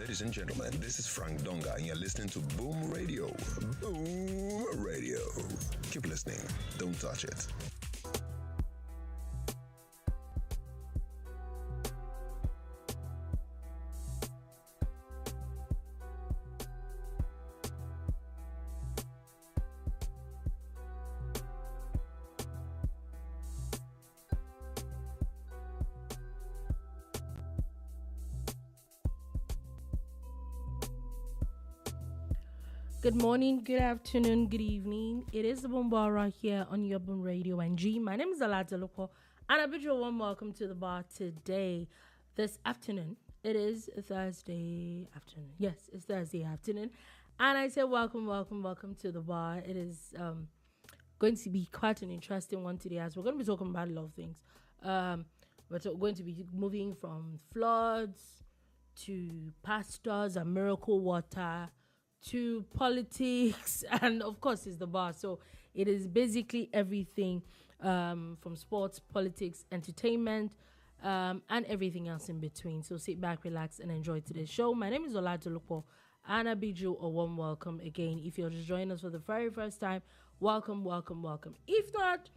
Ladies and gentlemen, this is Frank Donga, and you're listening to Boom Radio. Boom Radio. Keep listening. Don't touch it. Good morning, good afternoon, good evening. It is the Bombara here on your Boom Radio NG. My name is Dolupo, and I bid you a warm welcome to the bar today, this afternoon. It is Thursday afternoon. Yes, it's Thursday afternoon. And I say welcome to the bar. It is going to be quite an interesting one today, as we're going to be talking about a lot of things. We're going to be moving from floods to pastors and miracle water to politics, and of course it's the bar. So it is basically everything from sports, politics, entertainment, and everything else in between. So sit back, relax, and enjoy today's show. My name is Dolupo, and I bid you a warm welcome again. If you're just joining us for the very first time, welcome. If not,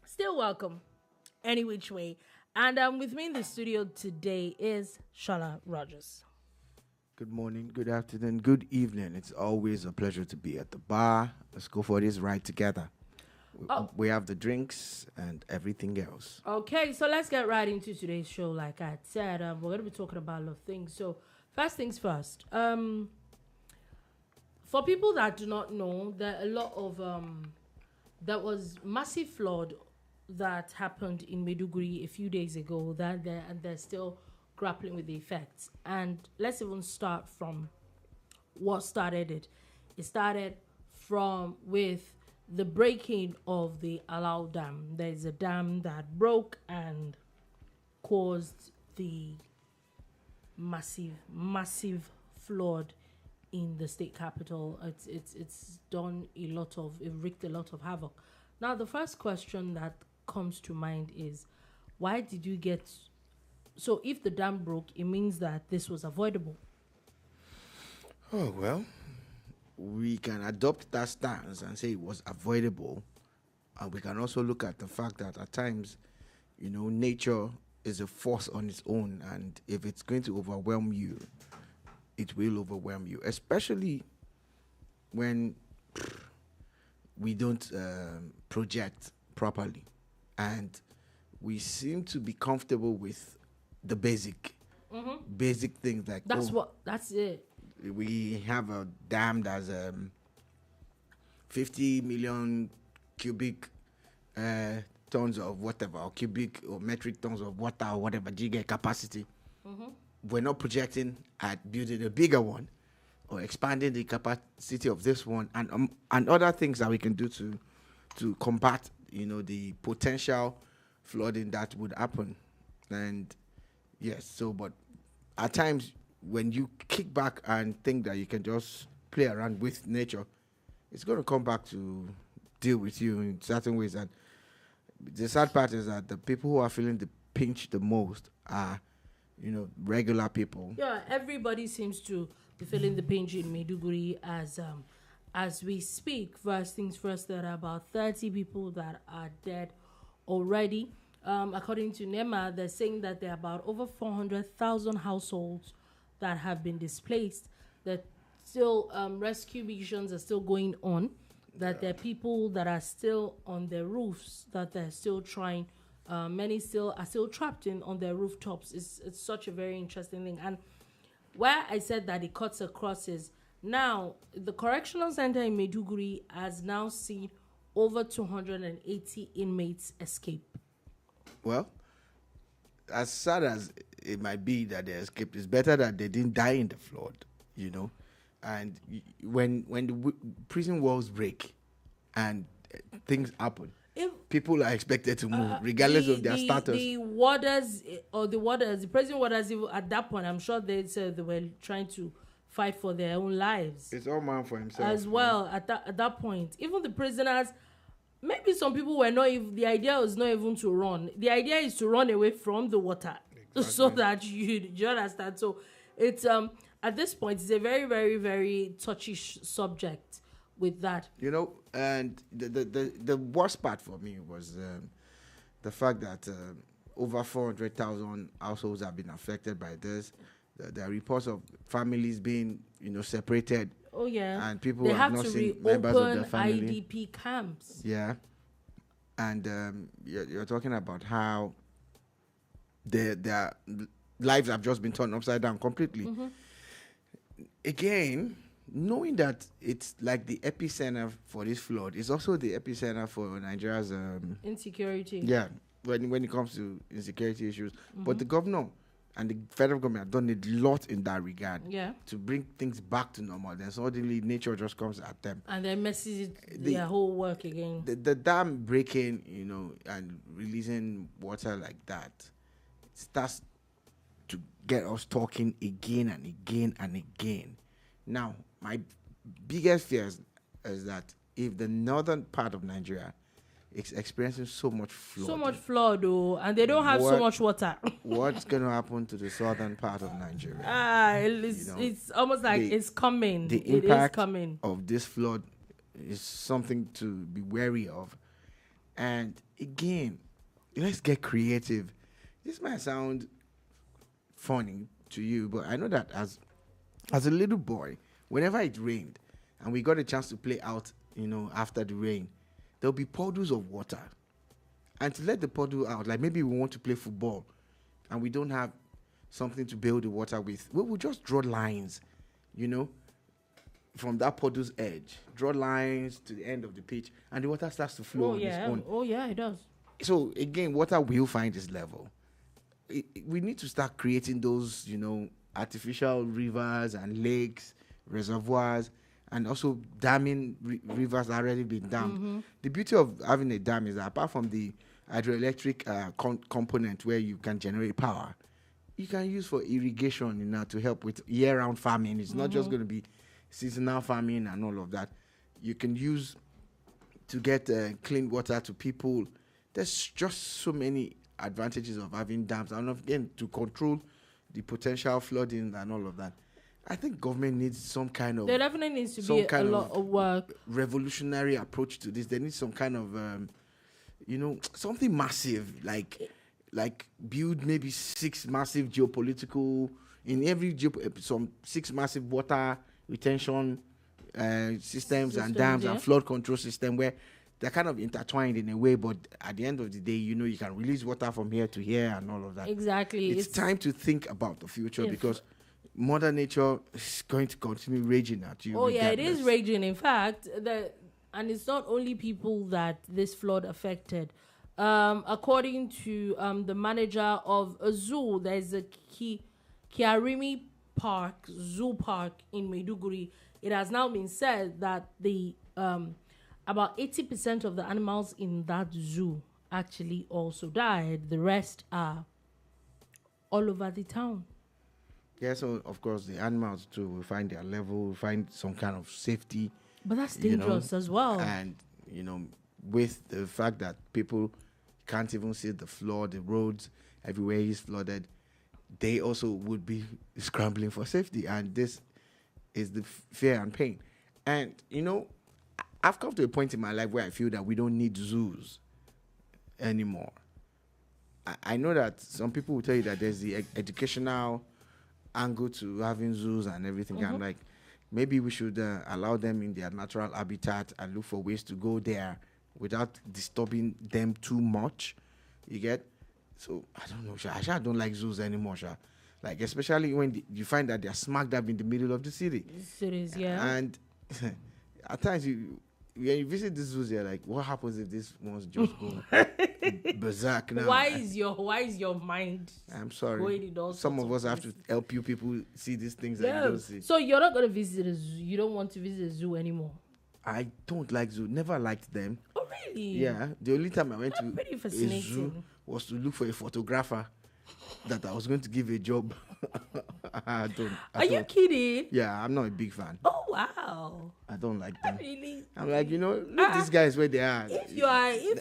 still welcome any which way. And with me in the studio today is Sola Rogers. Good morning, good afternoon, good evening. It's always a pleasure to be at the bar. Let's go for this ride together. We have the drinks and everything else. Okay, so let's get right into today's show. Like I said, we're going to be talking about a lot of things. So first things first. For people that do not know, there are a lot of there was massive flood that happened in Maiduguri a few days ago. And they're still grappling with the effects. And let's even start from what started it. It started with the breaking of the Alau Dam. There's a dam that broke and caused the massive flood in the state capital. It's wreaked a lot of havoc. Now the first question that comes to mind is, why did you get? So if the dam broke, it means that this was avoidable. Oh, well, we can adopt that stance and say it was avoidable. And we can also look at the fact that at times, nature is a force on its own. And if it's going to overwhelm you, it will overwhelm you, especially when we don't project properly. And we seem to be comfortable with the basic things like that's it. We have a dam that's 50 million cubic tons of whatever, or cubic or metric tons of water or whatever giga capacity. We're not projecting at building a bigger one or expanding the capacity of this one and other things that we can do to combat the potential flooding that would happen. And yes, but at times when you kick back and think that you can just play around with nature, it's going to come back to deal with you in certain ways. And the sad part is that the people who are feeling the pinch the most are, regular people. Yeah, everybody seems to be feeling the pinch in Maiduguri as we speak. First things first, there are about 30 people that are dead already. According to NEMA, they're saying that there are about over 400,000 households that have been displaced. That still rescue missions are still going on. That there are people that are still on their roofs, that they're still trying. Many are still trapped on their rooftops. It's such a very interesting thing. And where I said that it cuts across is now the correctional center in Maiduguri has now seen over 280 inmates escape. Well, as sad as it might be that they escaped, it's better that they didn't die in the flood, And when the prison walls break and things happen, people are expected to move, regardless of their status. The prison warders, at that point, I'm sure they said they were trying to fight for their own lives. It's all man for himself. As well, at that point. Even the prisoners, maybe some people were not even, the idea was not even to run. The idea is to run away from the water. Exactly. So that you understand. So it's at this point, it's a very, very, very touchy subject with that. You know, and the worst part for me was the fact that over 400,000 households have been affected by this. There are reports of families being, separated. Oh yeah, and people they have have not to seen members of their reopen family. IDP camps. Yeah, and you're talking about how their lives have just been turned upside down completely. Again, knowing that it's like the epicenter for this flood, it's also the epicenter for Nigeria's insecurity. Yeah, when it comes to insecurity issues. But the governor and the federal government have done a lot in that regard. Yeah. To bring things back to normal. Then suddenly nature just comes at them. And then messes their whole work again. The dam breaking, and releasing water like that starts to get us talking again and again and again. Now, my biggest fear is that if the northern part of Nigeria is experiencing so much flood, and they don't have so much water. What's going to happen to the southern part of Nigeria? It's almost like it's coming. The impact of this flood is something to be wary of. And again, let's get creative. This might sound funny to you, but I know that as a little boy, whenever it rained and we got a chance to play out, after the rain, there'll be puddles of water. And to let the puddle out, like maybe we want to play football and we don't have something to build the water with, we'll just draw lines, from that puddle's edge. Draw lines to the end of the pitch and the water starts to flow on its own. Oh, yeah, it does. So, again, water will find its level. We need to start creating those, artificial rivers and lakes, reservoirs, and also damming rivers that already been dammed. The beauty of having a dam is that apart from the hydroelectric component where you can generate power, you can use for irrigation, to help with year-round farming. It's not just going to be seasonal farming and all of that. You can use to get clean water to people. There's just so many advantages of having dams, and again, to control the potential flooding and all of that. I think government needs some kind of... There definitely needs to be a lot of work. Revolutionary approach to this. There needs some kind of, something massive, like build maybe 6 massive geopolitical... In every some 6 massive water retention systems and dams and flood control system where they're kind of intertwined in a way, but at the end of the day, you can release water from here to here and all of that. Exactly. It's time to think about the future because Mother Nature is going to continue raging at you. Oh, yeah, it is raging. In fact, and it's not only people that this flood affected. According to the manager of a zoo, there's a Kiarimi Park, Zoo Park in Maiduguri. It has now been said that the about 80% of the animals in that zoo actually also died. The rest are all over the town. Yeah, so of course the animals too will find their level, will find some kind of safety. But that's dangerous as well. And, with the fact that people can't even see the flood, the roads, everywhere is flooded, they also would be scrambling for safety. And this is the fear and pain. And, I've come to a point in my life where I feel that we don't need zoos anymore. I know that some people will tell you that there's the educational angle to having zoos and everything. I'm like, maybe we should allow them in their natural habitat and look for ways to go there without disturbing them too much. You get? So, I don't know, I don't like zoos anymore, Like, especially when you find that they're smack dab in the middle of the city. Cities, yeah. And at times, when you visit these zoos, you're like, what happens if this one's just go berserk now? Why is your mind? I'm sorry. Going in all Some sorts of us have to help you people see these things that you don't see. So you're not going to visit a zoo? You don't want to visit a zoo anymore? I don't like zoo. Never liked them. Oh, really? Yeah. The only time I went to pretty a fascinating. zoo was to look for a photographer that I was going to give a job. Are you kidding? Yeah, I'm not a big fan. Oh, wow. I don't like them. Really? I'm like, look these guys where they are.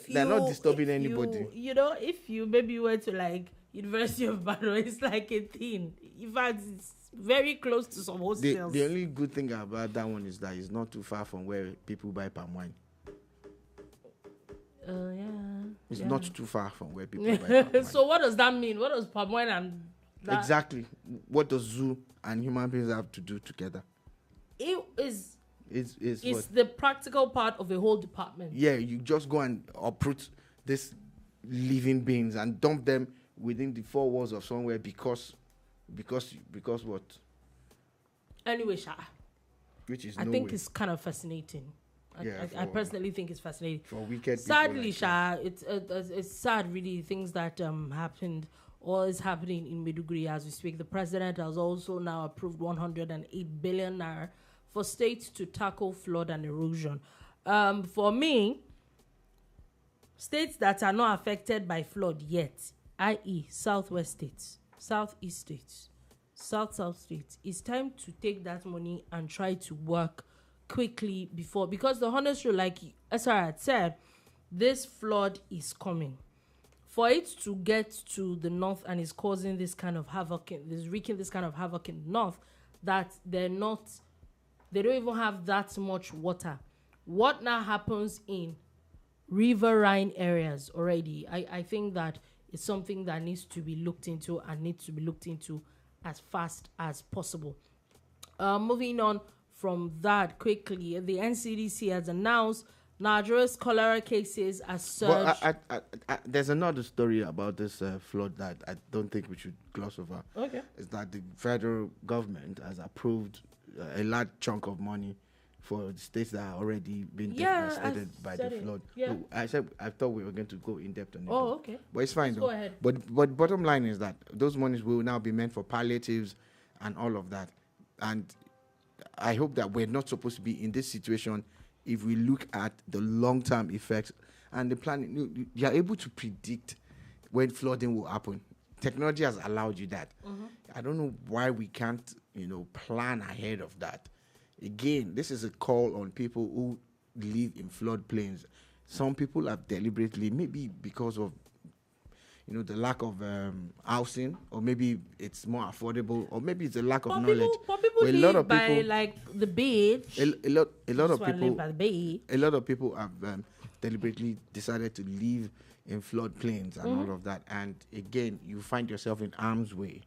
They're not disturbing anybody. If you maybe went to like University of Bano, it's like a thing. In fact, it's very close to some hostels. The only good thing about that one is that it's not too far from where people buy palm wine. Yeah. It's yeah. not too far from where people buy palm wine. So what does that mean? What does palm wine and that? Exactly. What does zoo and human beings have to do together? It is. It's what? The practical part of a whole department. Yeah, you just go and uproot these living beings and dump them within the four walls of somewhere because what? Anyway, Sha, Which is I no think way. it's kind of fascinating. Yeah, I personally think it's fascinating. For wicked people Sadly, like Sha, it's sad, really, things that happened or is happening in Maiduguri as we speak. The president has also now approved 108 billion naira for states to tackle flood and erosion. For me, states that are not affected by flood yet, i.e. southwest states, southeast states, south states, it's time to take that money and try to work quickly because the honest truth, like Esra had said, this flood is coming. For it to get to the north and is causing this kind of havoc, wreaking this kind of havoc in the north, that they don't even have that much water. What now happens in riverine areas already? I think that it's something that needs to be looked into as fast as possible. Moving on from that quickly, the NCDC has announced Nigeria's cholera cases as surged. Well, there's another story about this flood that I don't think we should gloss over. Okay. Is that the federal government has approved a large chunk of money for the states that are already been devastated by the flood. Yeah. So I thought we were going to go in depth on it. Oh, okay. But it's fine. Let's though. go ahead. But bottom line is that those monies will now be meant for palliatives and all of that. And I hope that we're not supposed to be in this situation if we look at the long-term effects and the planning. You are able to predict when flooding will happen. Technology has allowed you that. Mm-hmm. I don't know why we can't, plan ahead of that. Again, this is a call on people who live in floodplains. Some people have deliberately, maybe because of the lack of housing, or maybe it's more affordable, or maybe it's a lack of knowledge. People live by like the beach. A lot of people by the bay. A lot of people have deliberately decided to live in floodplains and all of that. And again, you find yourself in harm's way,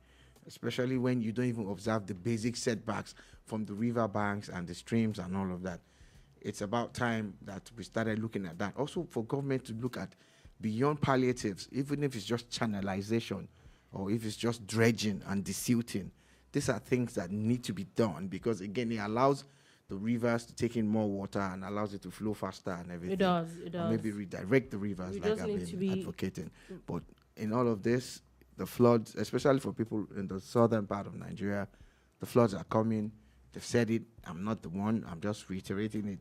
especially when you don't even observe the basic setbacks from the river banks and the streams and all of that. It's about time that we started looking at that. Also, for government to look at beyond palliatives, even if it's just channelization or if it's just dredging and desilting. These are things that need to be done because, again, it allows the rivers to take in more water and allows it to flow faster and everything. It does. Or maybe redirect the rivers It like does I've need to been be advocating. But in all of this, the floods, especially for people in the southern part of Nigeria, the floods are coming. They've said it. I'm not the one. I'm just reiterating it.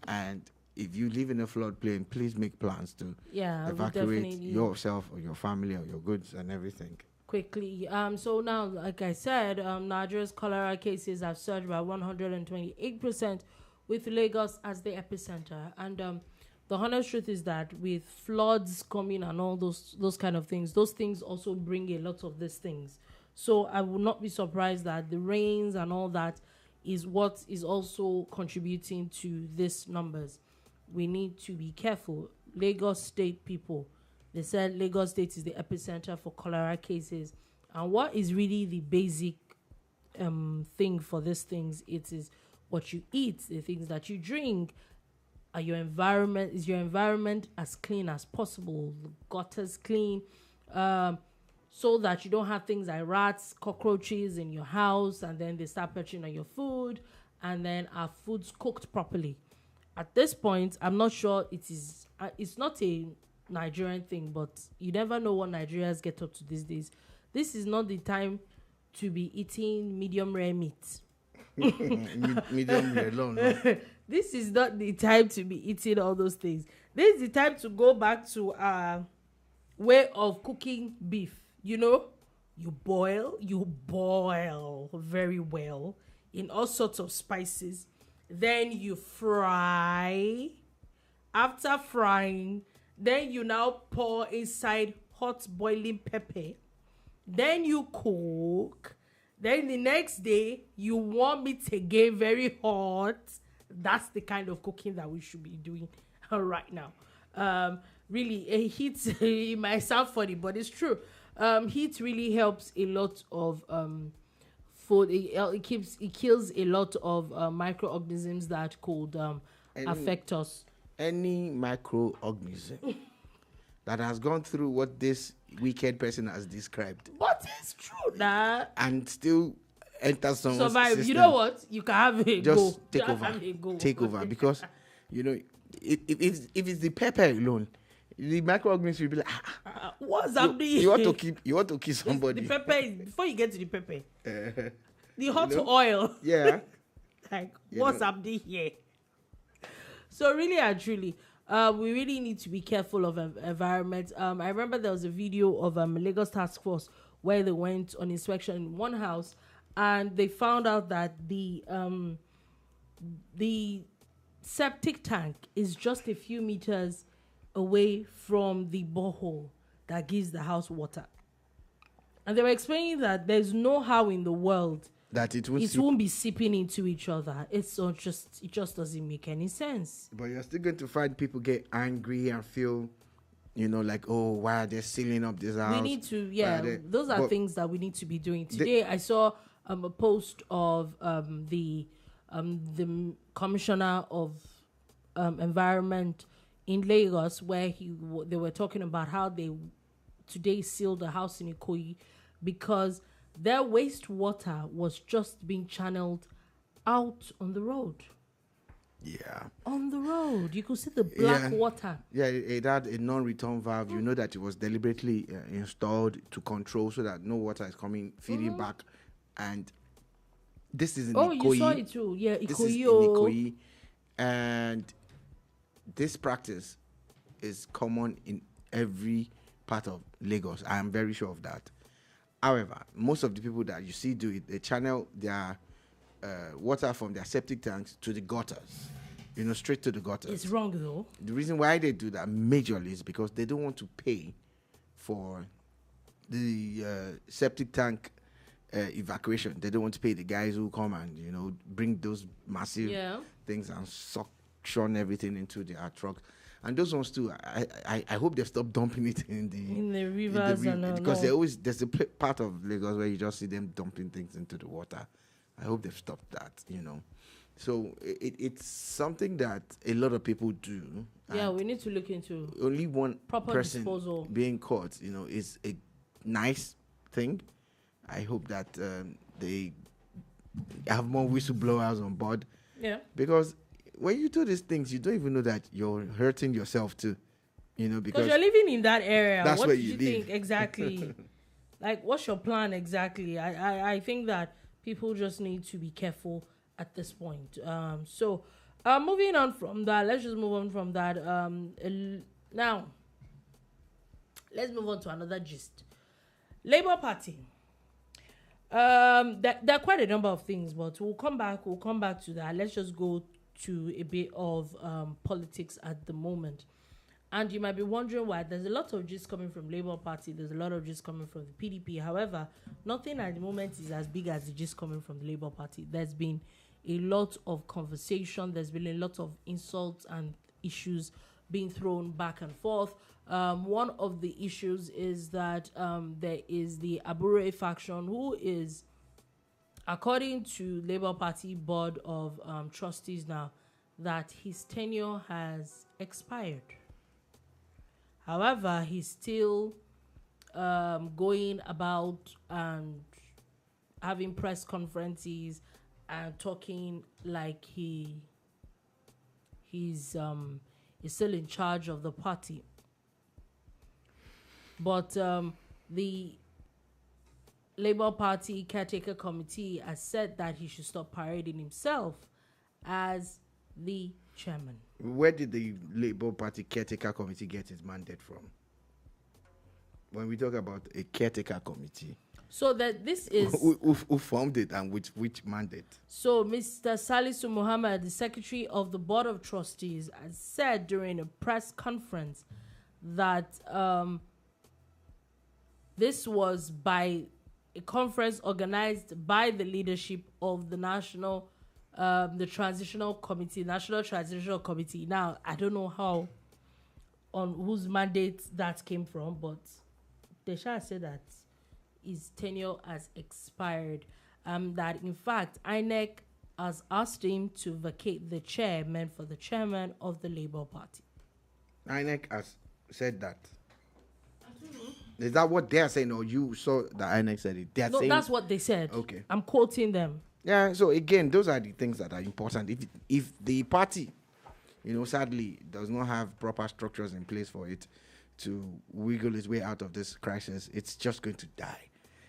And if you live in a floodplain, please make plans to evacuate yourself or your family or your goods and everything quickly. So now, like I said, Nigeria's cholera cases have surged by 128%, with Lagos as the epicenter. And the honest truth is that with floods coming and all those kind of things, those things also bring a lot of these things. So I would not be surprised that the rains and all that is what is also contributing to these numbers. We need to be careful. Lagos State people, they said Lagos State is the epicenter for cholera cases. And what is really the basic thing for these things? It is what you eat, the things that you drink. Is your environment as clean as possible? The gutters clean, so that you don't have things like rats, cockroaches in your house, and then they start perching on your food, and then our food's cooked properly. At this point, I'm not sure it is. It's not a Nigerian thing, but you never know what Nigerians get up to these days. This is not the time to be eating medium rare meat. medium rare alone. No? This is not the time to be eating all those things. This is the time to go back to our way of cooking beef. You boil very well in all sorts of spices. Then you fry. After frying, then you now pour inside hot boiling pepper. Then you cook. Then the next day, you warm it again very hot. That's the kind of cooking that we should be doing right now. Really, heat, it might sound funny, but it's true. Heat really helps a lot of food. It kills a lot of microorganisms that could affect us. Any microorganism that has gone through what this wicked person has described, But it's true that and still enter someone's survive. system, You know what? You can have a just go. take Just over. have a go. Take over, because if it's the pepper alone, the microorganisms will be like, What's happening? you want to kill somebody. The pepper is, before you get to the pepper, the hot know? oil. Yeah. Like, You what's know? happening here? So really and truly, we really need to be careful of environment. I remember there was a video of Lagos Task Force where they went on inspection in one house, and they found out that the septic tank is just a few meters away from the borehole that gives the house water. And they were explaining that there's no how in the world That it won't be seeping into each other. It just doesn't make any sense. But you're still going to find people get angry and feel, like, oh, why are they sealing up this house? We need to, those are but things that we need to be doing. Today, I saw a post of the commissioner of environment in Lagos, where they were talking about how they today sealed a house in Ikoyi because their wastewater was just being channeled out on the road. Yeah. On the road. You could see the black water. Yeah, it had a non-return valve. You know that it was deliberately installed to control so that no water is feeding back. And this is in Ikoyi. You saw it too. Yeah, This is in Ikoyi. And this practice is common in every part of Lagos. I am very sure of that. However, most of the people that you see do it, they channel their water from their septic tanks to the gutters, straight to the gutters. It's wrong though. The reason why they do that majorly is because they don't want to pay for the septic tank evacuation. They don't want to pay the guys who come and, bring those massive things and suction everything into their trucks. And those ones too, I hope they stop dumping it in the rivers because there's a part of Lagos where you just see them dumping things into the water. I hope they've stopped that, So it's something that a lot of people do. Yeah, we need to look into only one proper person disposal. Being caught, is a nice thing. I hope that they have more whistleblowers on board. Yeah, because when you do these things, you don't even know that you're hurting yourself too, because you're living in that area. That's what where do you you live. think exactly? Like, what's your plan exactly? I think that people just need to be careful at this point. So moving on from that, let's just move on from that. Now, let's move on to another gist. Labour Party. There are quite a number of things, but we'll come back to that. Let's just go to a bit of politics at the moment. And you might be wondering why. There's a lot of gist coming from Labour Party. There's a lot of gist coming from the PDP. However, nothing at the moment is as big as the gist coming from the Labour Party. There's been a lot of conversation. There's been a lot of insults and issues being thrown back and forth. One of the issues is that there is the Abure faction who is, according to Labour Party Board of Trustees now, that his tenure has expired. However, he's still going about and having press conferences and talking like he's still in charge of the party. But the Labour Party Caretaker Committee has said that he should stop parading himself as the chairman. Where did the Labour Party Caretaker Committee get its mandate from? When we talk about a caretaker committee, so that this is who formed it and which mandate? So Mr. Salisu Muhammad, the Secretary of the Board of Trustees, has said during a press conference that this was by a conference organized by the leadership of the National Transitional Committee. Now, I don't know how, on whose mandate that came from, but they shall say that his tenure has expired. That in fact, INEC has asked him to vacate the chairman for the chairman of the Labour Party. INEC has said that. Is that what they are saying, or you saw that INEC said it? They are saying, that's what they said. Okay. I'm quoting them. Yeah, so again, those are the things that are important. If the party, sadly, does not have proper structures in place for it to wiggle its way out of this crisis, it's just going to die.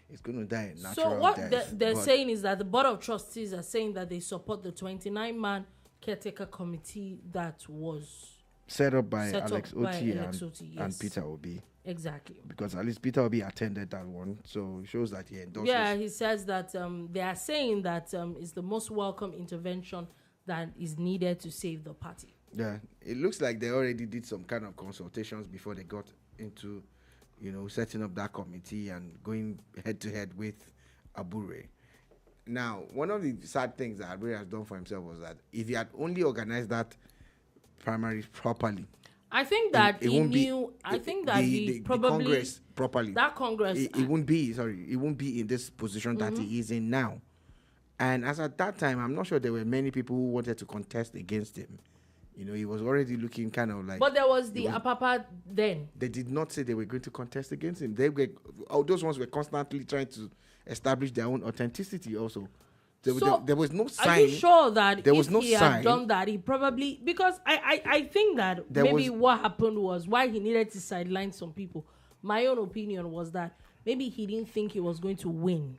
It's going to die a natural So what death. they're saying is that the Board of Trustees are saying that they support the 29-man caretaker committee that was set up by set Alex up by Oti Alex and, Oti, and yes. Peter Obi. Exactly. Because at least Peter Obi attended that one, so it shows that he endorses. Yeah, he says that they are saying that it's the most welcome intervention that is needed to save the party. Yeah, it looks like they already did some kind of consultations before they got into, setting up that committee and going head-to-head with Abure. Now, one of the sad things that Abure has done for himself was that if he had only organized that primaries properly, I think that he won't knew. I think that he probably the Congress properly. That Congress. It won't be. Sorry, it won't be in this position that he is in now. And as at that time, I'm not sure there were many people who wanted to contest against him. He was already looking kind of like. But there was the Apapa then. They did not say they were going to contest against him. They were. Those ones were constantly trying to establish their own authenticity. Also, there was no sign. Are you sure that there if was no he sign, had done that, he probably, because I think that maybe what happened was why he needed to sideline some people. My own opinion was that maybe he didn't think he was going to win.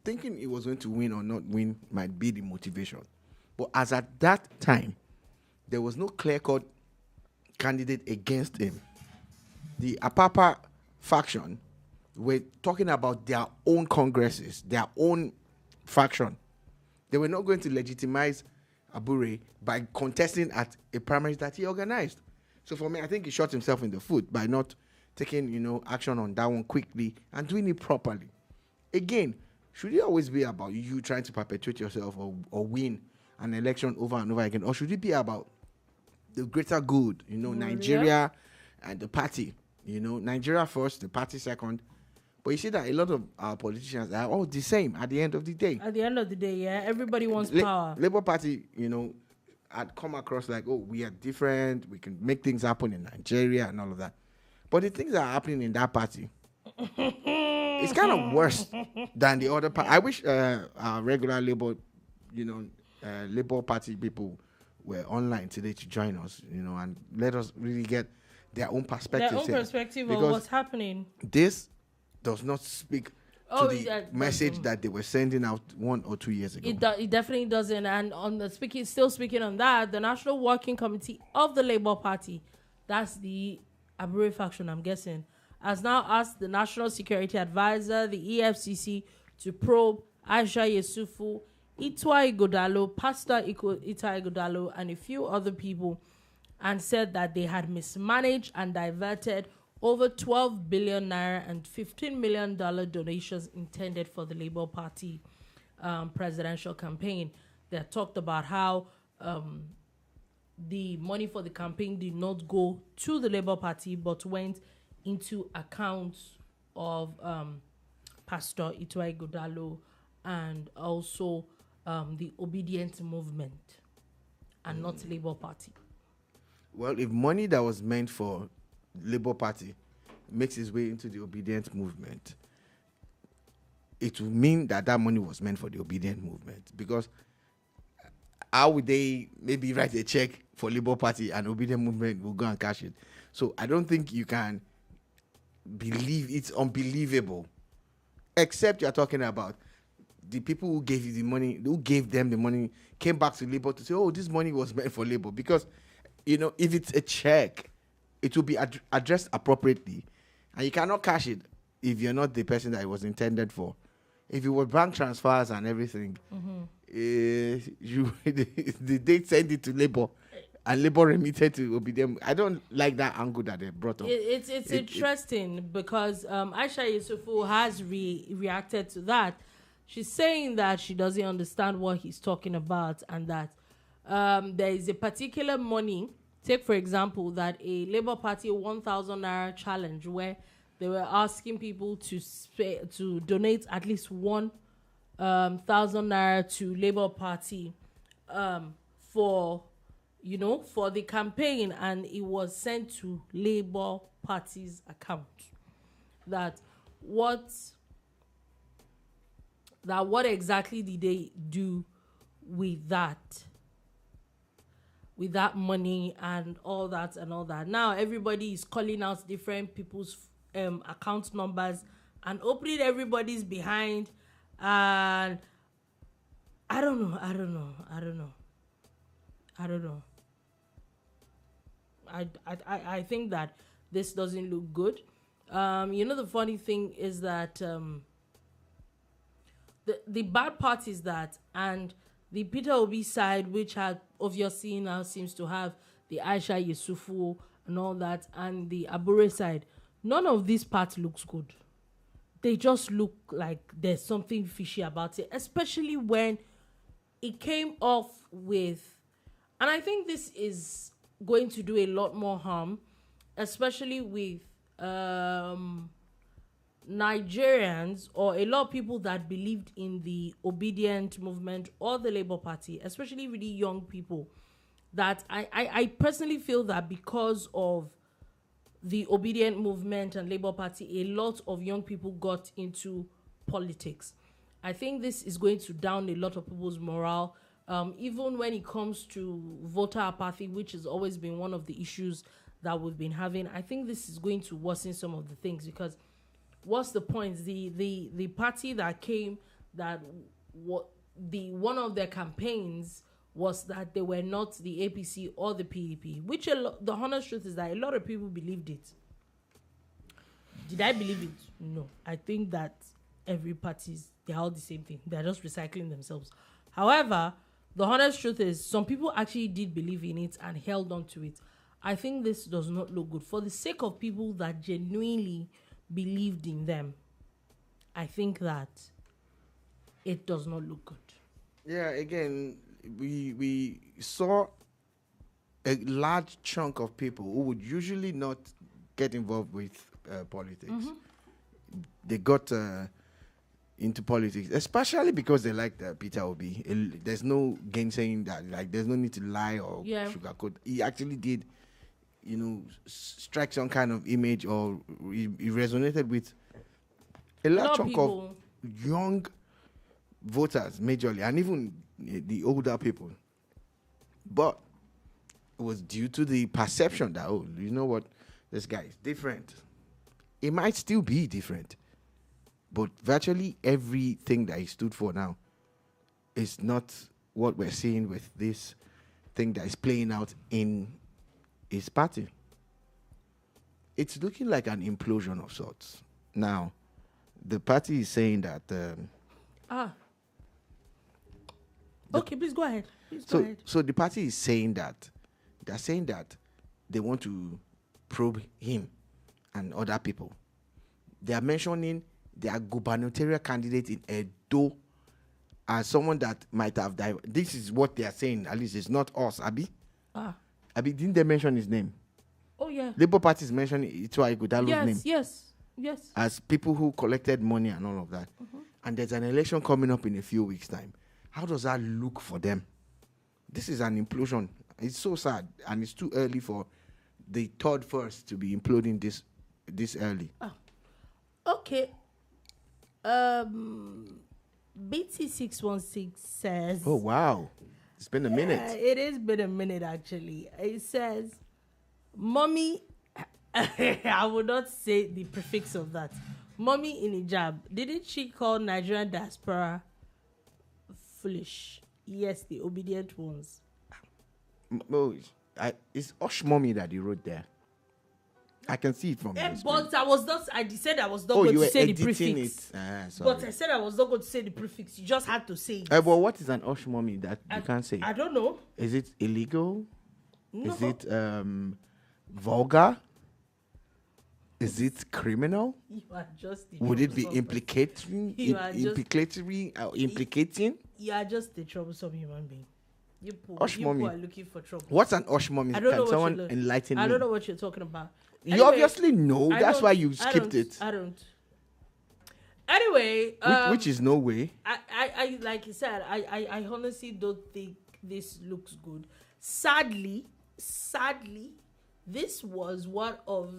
Thinking he was going to win or not win might be the motivation. But as at that time, there was no clear-cut candidate against him. The Apapa faction were talking about their own congresses, their own faction. They were not going to legitimize Abure by contesting at a primary that he organized. So for me, I think he shot himself in the foot by not taking, action on that one quickly and doing it properly. Again, should it always be about you trying to perpetuate yourself or win an election over and over again? Or should it be about the greater good, Nigeria and the party? Nigeria first, the party second. But you see that a lot of our politicians are all the same at the end of the day. At the end of the day, yeah, everybody wants power. Labour Party, had come across like, we are different, we can make things happen in Nigeria and all of that. But the things that are happening in that party, it's kind of worse than the other party. I wish our regular Labour, Labour Party people were online today to join us, and let us really get their own perspective. Their own perspective of what's happening. This does not speak to the message that they were sending out 1 or 2 years ago. It definitely doesn't. And on the still speaking on that, the National Working Committee of the Labour Party, that's the Abure faction, I'm guessing, has now asked the National Security Advisor, the EFCC, to probe Aisha Yesufu, Itwa Igodalo, Pastor Itwa Igodalo, and a few other people, and said that they had mismanaged and diverted over 12 billion naira and $15 million donations intended for the Labour Party presidential campaign. They talked about how the money for the campaign did not go to the Labour Party but went into accounts of Pastor Itwa Igodalo and also the Obedient Movement and not Labour Party. Well, if money that was meant for Labour Party makes its way into the Obedient Movement, it will mean that money was meant for the Obedient Movement. Because how would they maybe write a check for Labour Party and Obedient Movement will go and cash it? So I don't think you can believe it's unbelievable. Except you're talking about the people who gave you the money, who gave them the money, came back to Labour to say, this money was meant for Labour. Because, if it's a check, it will be addressed appropriately. And you cannot cash it if you're not the person that it was intended for. If it were bank transfers and everything, the date send it to Labour and Labour remitted to Obidem. I don't like that angle that they brought up. It's interesting because Aisha Yusufu has reacted to that. She's saying that she doesn't understand what he's talking about, and that there is a particular money. Take, for example, that a Labour Party 1,000 naira challenge where they were asking people to donate at least 1,000 naira to Labour Party for the campaign, and it was sent to Labour Party's account. What exactly did they do with that money and all that? Now everybody is calling out different people's account numbers and opening everybody's behind, and I don't know. I think that this doesn't look good. The funny thing is that the bad part is that, and the Peter Obi side, which had obviously now seems to have the Aisha Yusufu and all that, and the Abure side, none of this part looks good. They just look like there's something fishy about it, especially when it came off with, and I think this is going to do a lot more harm, especially with Nigerians, or a lot of people that believed in the obedient movement or the Labour Party, especially really young people, that I personally feel that because of the obedient movement and Labour Party, a lot of young people got into politics. I think this is going to down a lot of people's morale, even when it comes to voter apathy, which has always been one of the issues that we've been having. I think this is going to worsen some of the things, because what's the point? The party that came, that one of their campaigns was that they were not the APC or the PDP, which the honest truth is that a lot of people believed it. Did I believe it? No. I think that every party, they're all the same thing. They're just recycling themselves. However, the honest truth is some people actually did believe in it and held on to it. I think this does not look good. For the sake of people that genuinely believed in them, I think that it does not look good. Yeah, again, we saw a large chunk of people who would usually not get involved with politics. Mm-hmm. They got into politics, especially because they liked Peter Obi. There's no gainsaying that. Like, there's no need to lie or sugarcoat. He actually did, strike some kind of image, or he resonated with a large chunk of young voters, majorly, and even the older people. But it was due to the perception that, you know what, this guy is different. It might still be different, but virtually everything that he stood for now is not what we're seeing with this thing that is playing out in his party. It's looking like an implosion of sorts. Now, the party is saying that... Okay, please go ahead. So the party is saying that, they're saying that they want to probe him and other people. They are mentioning their gubernatorial candidate in Edo as someone that might have died. This is what they are saying. At least it's not us, Abi. Abi, didn't they mention his name? Oh, yeah. Labour Party is mentioning Itua Ighodalo's name. Yes. As people who collected money and all of that. Mm-hmm. And there's an election coming up in a few weeks' time. How does that look for them? This is an implosion. It's so sad, and it's too early for the third first to be imploding this early. Okay. BT616 says... Oh, wow. It's been a minute. It has been a minute, actually. It says, Mommy... I would not say the prefix of that. Mommy in hijab. Didn't she call Nigerian diaspora foolish? Yes, the obedient ones. It's Osh Mommy that you wrote there. I can see it from here. But I said I was not going to say the prefix. But I said I was not going to say the prefix. You just had to say it. Well, what is an Osh Mommy that you can't say? I don't know. Is it illegal? No. Is it vulgar? Is it criminal? You are just a Would it be troublesome implicating? You are just- Implicating? You are just a troublesome human being. You Hush, people mommy. are looking for trouble. What's an oshmom? I don't know Can what someone you're enlighten me? I don't know what you're talking about. You Anyway, obviously know. I That's don't- why you I skipped don't- it. I don't. Anyway, Which is no way. I like you said, I honestly don't think this looks good. Sadly, this was one of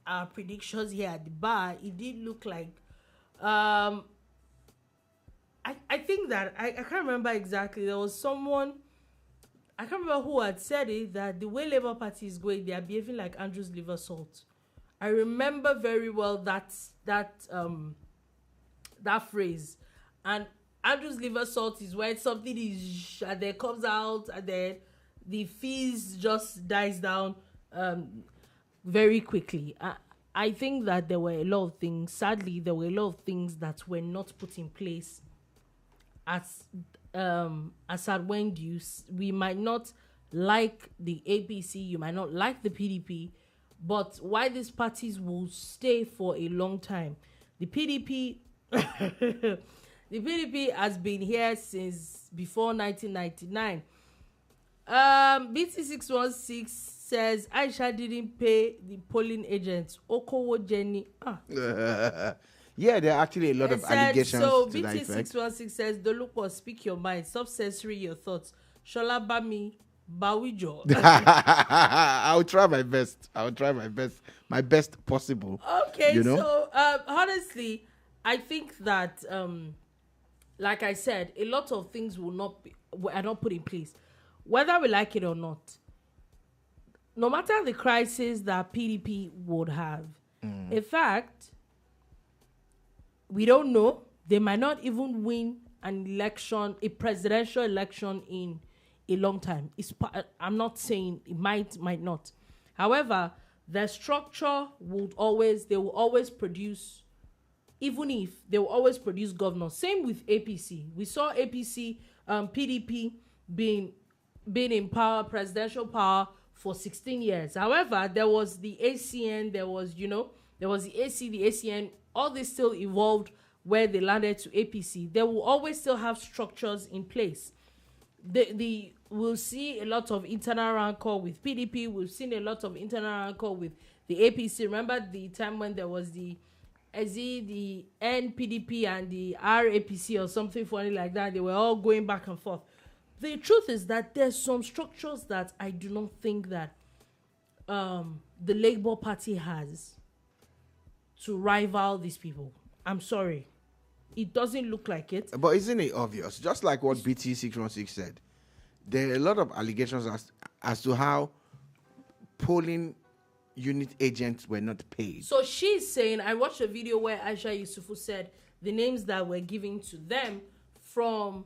our predictions here at the bar. It did look like, I think that I can't remember exactly. There was someone, I can't remember who had said it, that the way Labour Party is going, they are behaving like Andrew's liver salt. I remember very well that phrase. And Andrew's liver salt is when something is and then comes out and then the fizz just dies down very quickly. I think that there were a lot of things. Sadly, there were a lot of things that were not put in place as at when we might not like the APC, you might not like the PDP, but why these parties will stay for a long time. The PDP the PDP has been here since before 1999. BT616 says Aisha didn't pay the polling agents. Okowo Jenny. Yeah, there are actually a lot of allegations so to that effect. BT616 says Dolupo, speak your mind, stop censoring your thoughts. Shola Bami Bawijo. I'll try my best. My best possible. Okay, you know? So honestly, I think that like I said, a lot of things are not put in place, whether we like it or not. No matter the crisis that PDP would have, in fact, we don't know. They might not even win an election, a presidential election in a long time. I'm not saying it might not. However, their structure they will always produce, even if they will always produce governors. Same with APC. We saw APC, PDP being in power, presidential power for 16 years. However, there was the ACN, there was the AC, the ACN, all this still evolved where they landed to APC. They will always still have structures in place. We'll see a lot of internal rancor with PDP. We've seen a lot of internal rancor with the APC. Remember the time when there was the NPDP and the RAPC or something funny like that? They were all going back and forth. The truth is that there's some structures that I do not think that the Labour Party has to rival these people. I'm sorry. It doesn't look like it. But isn't it obvious? Just like what BT616 said, there are a lot of allegations as to how polling unit agents were not paid. So she's saying, I watched a video where Aisha Yusufu said the names that were given to them from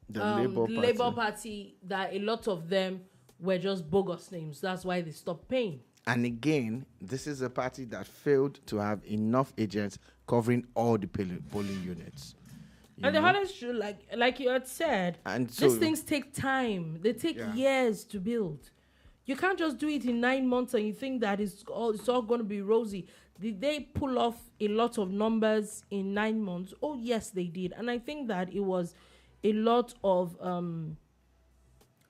the Labour Party, that a lot of them were just bogus names. That's why they stopped paying. And again, this is a party that failed to have enough agents covering all the polling units. And the honest truth, like you had said, and so, these things take time. They take years to build. You can't just do it in 9 months and you think that it's all going to be rosy. Did they pull off a lot of numbers in 9 months? Oh, yes, they did. And I think that it was a lot of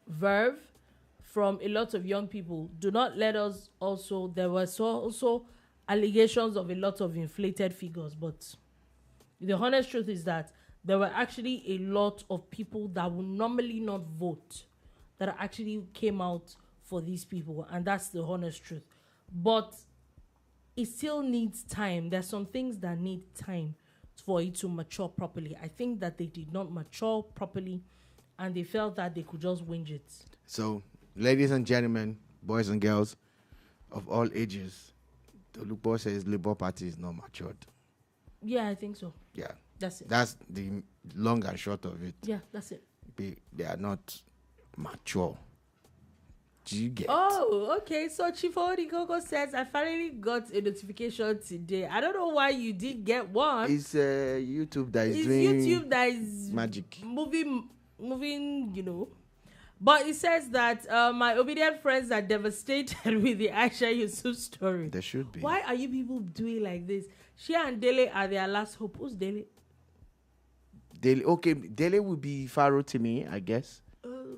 verve from a lot of young people. Do not let us also, there was also allegations of a lot of inflated figures, but the honest truth is that there were actually a lot of people that would normally not vote that actually came out for these people, and that's the honest truth. But it still needs time. There's some things that need time for it to mature properly. I think that they did not mature properly, and they felt that they could just whinge it. So, ladies and gentlemen, boys and girls of all ages, Dolupo says Labour Party is not matured. Yeah, I think so. Yeah. That's it. That's the long and short of it. Yeah, that's it. They are not mature. Do you get? Oh, okay. So Chief Odikoko says, I finally got a notification today. I don't know why you did get one. It's YouTube that is it's doing YouTube that is magic. moving, But it says that my obedient friends are devastated with the Aisha Yusuf story. There should be. Why are you people doing like this? She and Dele are their last hope. Who's Dele? Dele will be Pharaoh to me, I guess. Oh.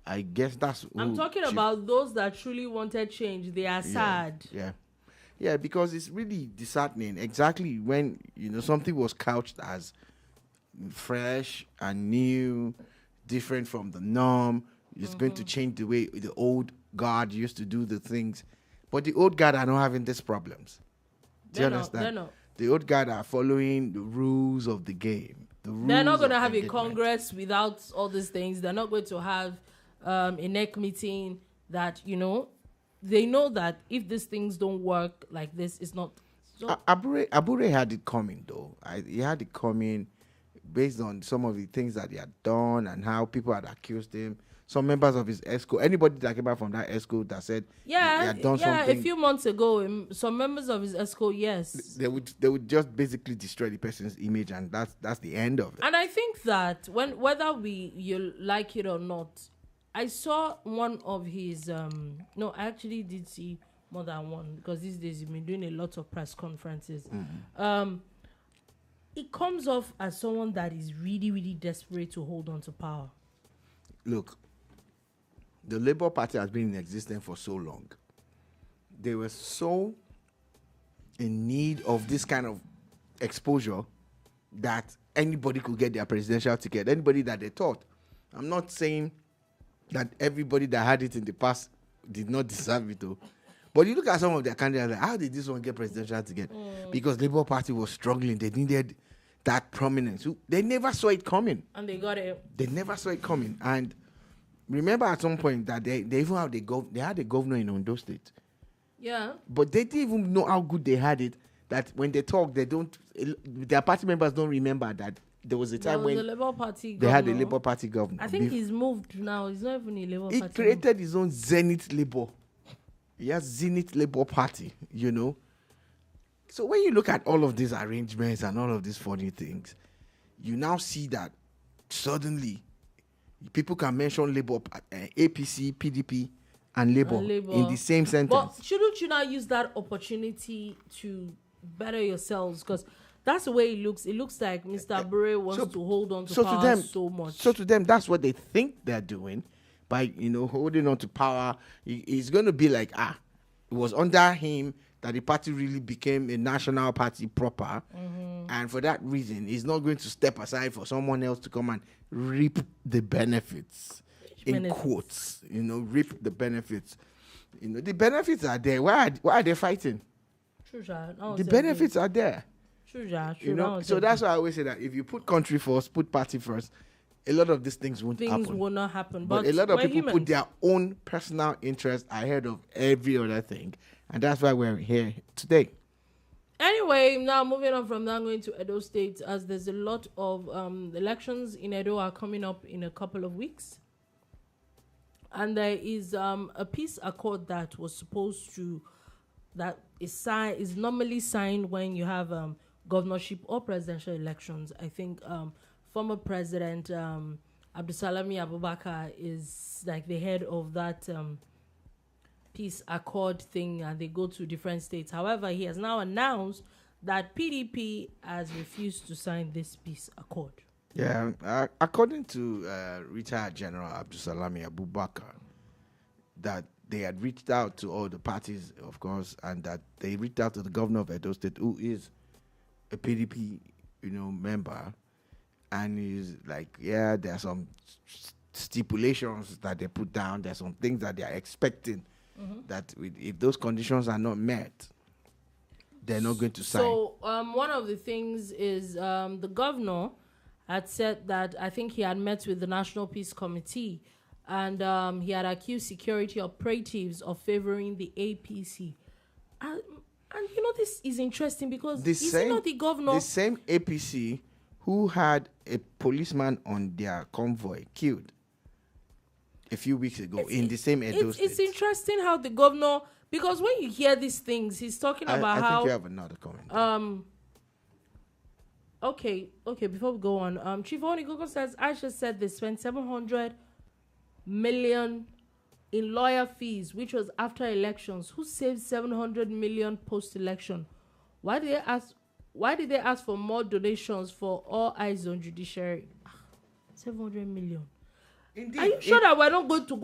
I guess that's. I'm talking about those that truly wanted change. They are sad. Yeah, because it's really disheartening. Exactly when something was couched as fresh and new, different from the norm. It's going to change the way the old guard used to do the things, but the old guard are not having these problems. Do you understand? They're not. The old guard are following the rules of the game. They're not going to have a congress without all these things. They're not going to have a NEC meeting that, they know that if these things don't work like this, it's not. So Abure had it coming, though. He had it coming based on some of the things that he had done and how people had accused him. Some members of his ESCO, anybody that came out from that ESCO that said he had done something. A few months ago, some members of his ESCO, yes. They would just basically destroy the person's image, and that's the end of it. And I think that whether you like it or not, I saw one of his no, I actually did see more than one, because these days he's been doing a lot of press conferences. It comes off as someone that is really, really desperate to hold on to power. Look, the Labour Party has been in existence for so long. They were so in need of this kind of exposure that anybody could get their presidential ticket. Anybody that they thought. I'm not saying that everybody that had it in the past did not deserve it, though. But you look at some of their candidates, like, how did this one get presidential ticket? Because Labour Party was struggling. They needed that prominence. They never saw it coming. And they got it. They never saw it coming. And remember at some point that they even had a governor in Ondo State. Yeah. But they didn't even know how good they had it, that when they talk, their party members don't remember that there was a time when the Labour Party they had a Labour Party governor. I think he's moved now. He's not even a Labour Party. He created his own Zenith Labour. He has Zenith Labour Party, So when you look at all of these arrangements and all of these funny things, you now see that suddenly people can mention Labour, APC, PDP, and Labour in the same sentence. But shouldn't you not use that opportunity to better yourselves? Because that's the way it looks. It looks like Mr. Abure wants to hold on to power so much. So to them, that's what they think they're doing by, holding on to power. It's going to be like, it was under him that the party really became a national party proper. And for that reason, he's not going to step aside for someone else to come and reap the benefits. Quotes, reap the benefits. The benefits are there. Why are they fighting? True, the benefits are there. True, so that's why I always say that if you put country first, put party first, a lot of these things won't happen. Things will not happen. But a lot of people put their own personal interest ahead of every other thing. And that's why we're here today. Anyway, now moving on from that, going to Edo State, as there's a lot of elections in Edo are coming up in a couple of weeks. And there is a peace accord that was supposed to, that is normally signed when you have governorship or presidential elections. I think former President Abdusalami Abubakar is like the head of that peace accord thing, and they go to different states. However, he has now announced that PDP has refused to sign this peace accord. Yeah, according to retired General Abdusalami Abubakar, that they had reached out to all the parties, of course, and that they reached out to the governor of Edo State, who is a PDP, member, and he's like, yeah, there are some stipulations that they put down. There's some things that they are expecting that if those conditions are not met, they're not going to sign. So one of the things is the governor had said that I think he had met with the National Peace Committee, and he had accused security operatives of favoring the APC. And this is interesting because he's not the governor. The same APC who had a policeman on their convoy killed a few weeks ago in the same Edo State. It's interesting how the governor, because when you hear these things, he's talking about how... I think you have another comment. Okay, before we go on, Chief Onigogo says, Aisha said they spent 700 million in lawyer fees, which was after elections. Who saved 700 million post-election? Why did they ask for more donations for all eyes on judiciary? 700 million. Indeed, Are you sure that we're not going to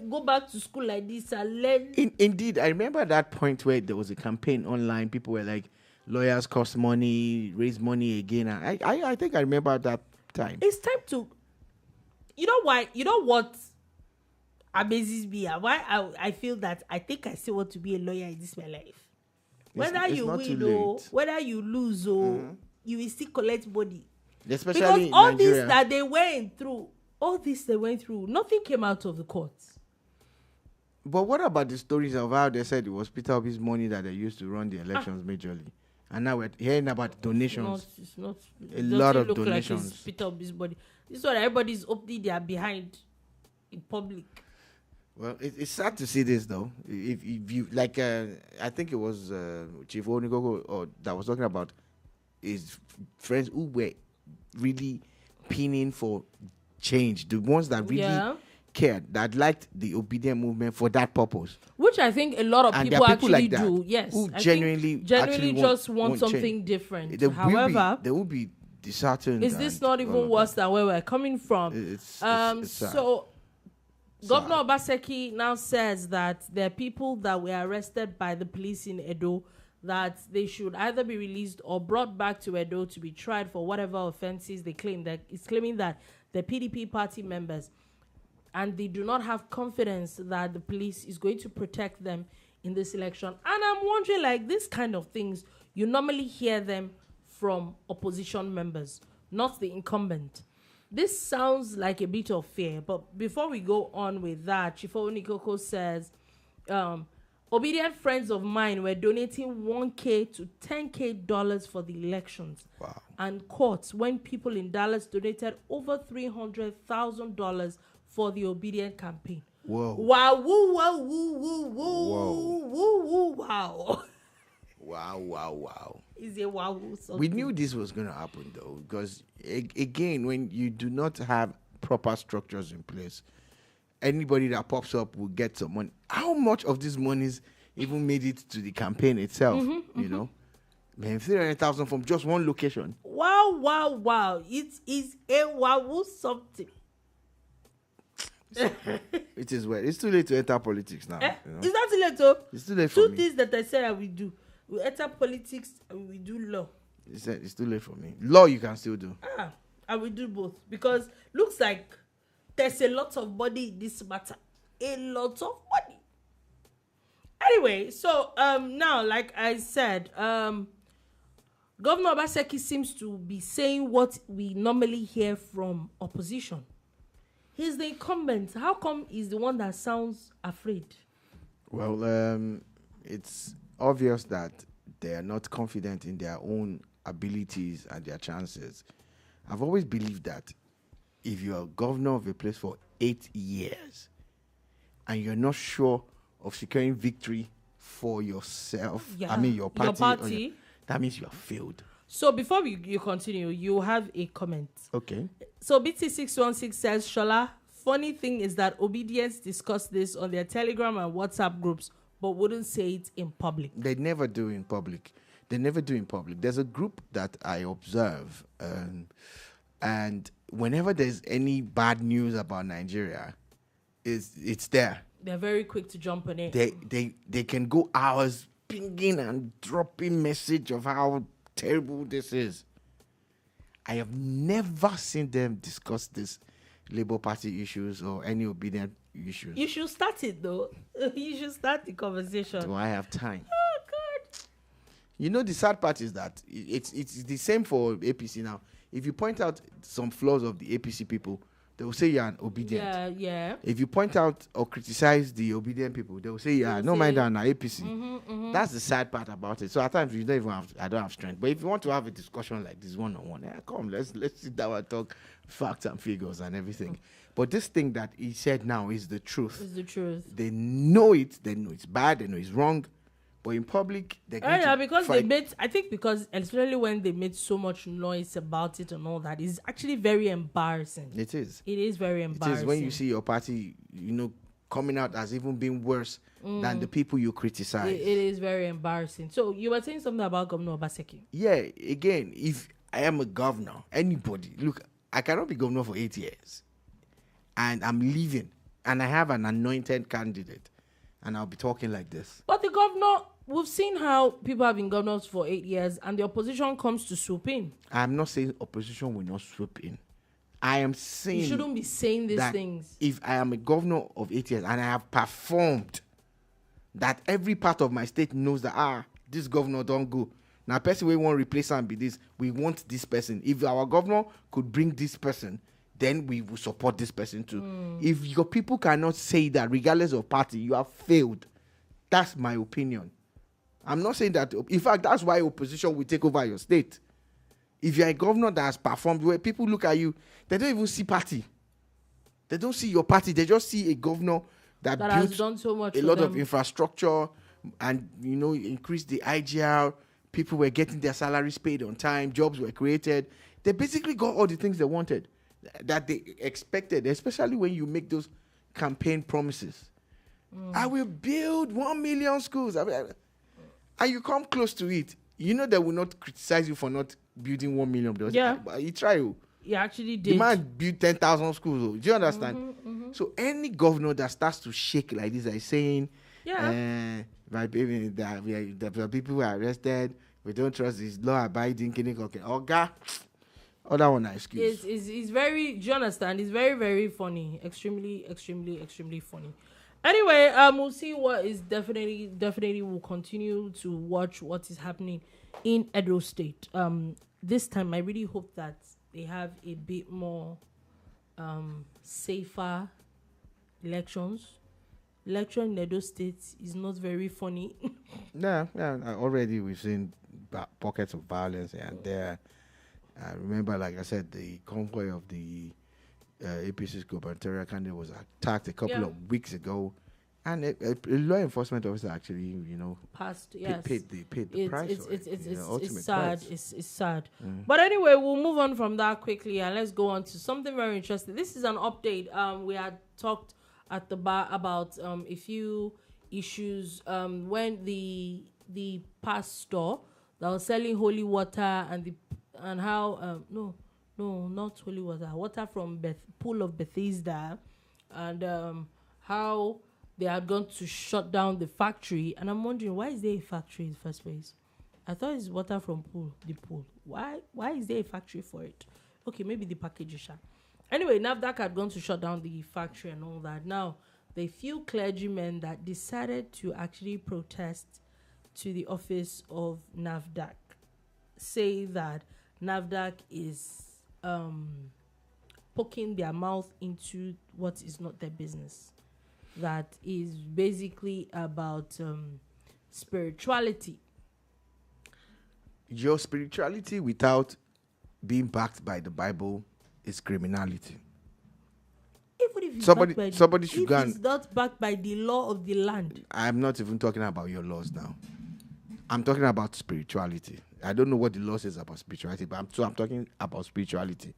go back to school like this and learn? Indeed, I remember that point where there was a campaign online. People were like, lawyers cost money, raise money again. I think I remember that time. It's time to, you know why? You know what amazes me? Why I feel that I think I still want to be a lawyer in this my life. Whether you win or whether you lose or you will still collect money. Especially because all Nigeria. this that they went through, nothing came out of the courts. But what about the stories of how they said it was Peter Obi's money that they used to run the elections majorly? And now we're hearing about donations. It's not a lot of look donations. Like it's Peter Obi's body. This is what everybody's opening their behind in public. Well, it's sad to see this though. If you like, I think it was Chief Onigogo or that was talking about his friends who were really pinning for change, the ones that really cared, that liked the obedient movement for that purpose. Which I think a lot of people actually like do. Yes, who genuinely just want something change. Different. However, they will be disheartened. Is this not even worse than where we're coming from? It's so. Governor Obaseki now says that there are people that were arrested by the police in Edo that they should either be released or brought back to Edo to be tried for whatever offenses they claim. That is claiming that they're PDP party members and they do not have confidence that the police is going to protect them in this election. And I'm wondering, like, these kind of things, you normally hear them from opposition members, not the incumbent. This sounds like a bit of fear, but before we go on with that, Chief Onikoko says, obedient friends of mine were donating $1K to $10K for the elections. Wow. And courts when people in Dallas donated over $300,000 for the obedient campaign. Whoa. Wow, woo, wow, woo, woo, woo, whoa. Woo, woo, wow. Wow. Is a wow. We knew this was going to happen, though, because, again, when you do not have proper structures in place, anybody that pops up will get some money. How much of these monies even made it to the campaign itself, you know? Man, 300,000 from just one location. Wow. It is a wow something. It is well. It's too late to enter politics now. You know? Is that too late, though? It's too late for me. 2 things that I said I will do. We enter politics and we do law. It's too late for me. Law you can still do. I will do both. Because looks like there's a lot of money in this matter. A lot of money. Anyway, so now, like I said, Governor Obaseki seems to be saying what we normally hear from opposition. He's the incumbent. How come he's the one that sounds afraid? Well, it's obvious that they are not confident in their own abilities and their chances. I've always believed that if you're governor of a place for 8 years and you're not sure of securing victory for yourself, your party. That means you have failed. So before you continue, you have a comment. Okay. So BT616 says, Shola, funny thing is that Obedience discussed this on their Telegram and WhatsApp groups, but wouldn't say it in public. They never do in public. There's a group that I observe, and whenever there's any bad news about Nigeria, it's there. They're very quick to jump on it. They can go hours pinging and dropping message of how terrible this is. I have never seen them discuss this Labour Party issues or any obedient issues. You should start it, though. You should start the conversation. Do I have time? Oh, God. You know, the sad part is that it's the same for APC now. If you point out some flaws of the APC people, they will say you're an obedient. Yeah. If you point out or criticize the obedient people, they will say, no mind on APC. That's the sad part about it. So at times I don't have strength. But if you want to have a discussion like this one-on-one, come, let's sit down and talk facts and figures and everything. But this thing that he said now is the truth. It's the truth. They know it. They know it's bad. They know it's wrong. But in public, they're going Yeah, to because fight. I think because especially when they made so much noise about it and all that, it's actually very embarrassing. It is. It is very It embarrassing. is when you see your party, coming out as even being worse than the people you criticize. It is very embarrassing. So you were saying something about Governor Obaseki. Yeah, again, if I am a governor, anybody, look, I cannot be governor for 8 years. And I'm leaving. And I have an anointed candidate. And I'll be talking like this. But the governor, we've seen how people have been governors for 8 years and the opposition comes to swoop in. I'm not saying opposition will not swoop in. I am saying You shouldn't be saying these things. If I am a governor of 8 years and I have performed, that every part of my state knows that, this governor don't go. Now, person we want to replace and be this, we want this person. If our governor could bring this person, then we will support this person too. If your people cannot say that, regardless of party, you have failed. That's my opinion. I'm not saying that. In fact, that's why opposition will take over your state. If you're a governor that has performed, where people look at you, they don't even see party. They don't see your party. They just see a governor that built has done so much a for lot them. of infrastructure and, increased the IGR. People were getting their salaries paid on time. Jobs were created. They basically got all the things they wanted, that they expected, especially when you make those campaign promises. I will build 1 million schools. And you come close to it. They will not criticize you for not building 1 million. Yeah. But you try. You actually did. The man built 10,000 schools. Do you understand? So any governor that starts to shake like this, is saying, my baby, the people who are arrested, we don't trust this law-abiding. Other one, excuse. It's very, do you understand? It's very, very funny. Extremely, extremely, extremely funny. Anyway, we'll see what is definitely we'll continue to watch what is happening in Edo State. This time I really hope that they have a bit more safer elections. Election in Edo State is not very funny. Yeah, already we've seen pockets of violence here and there. I remember, like I said, the convoy of the APC's gubernatorial candidate was attacked a couple of weeks ago, and a law enforcement officer actually, passed. Yes, paid the price. It's sad. Price. It's sad. But anyway, we'll move on from that quickly, and let's go on to something very interesting. This is an update. We had talked at the bar about a few issues when the pastor that was selling holy water and how no, not holy water from pool of Bethesda, and how they had gone to shut down the factory. And I'm wondering, why is there a factory in the first place? I thought it's water from the pool. Why is there a factory for it? Okay, maybe the package is sharp. Anyway, NAFDAC had gone to shut down the factory and all that. Now, the few clergymen that decided to actually protest to the office of NAFDAC say that NAFDAC is poking their mouth into what is not their business. That is basically about spirituality. Your spirituality without being backed by the Bible is criminality. Even if it's it's not backed by the law of the land. I'm not even talking about your laws now. I'm talking about spirituality. I don't know what the law says about spirituality, but I'm talking about spirituality.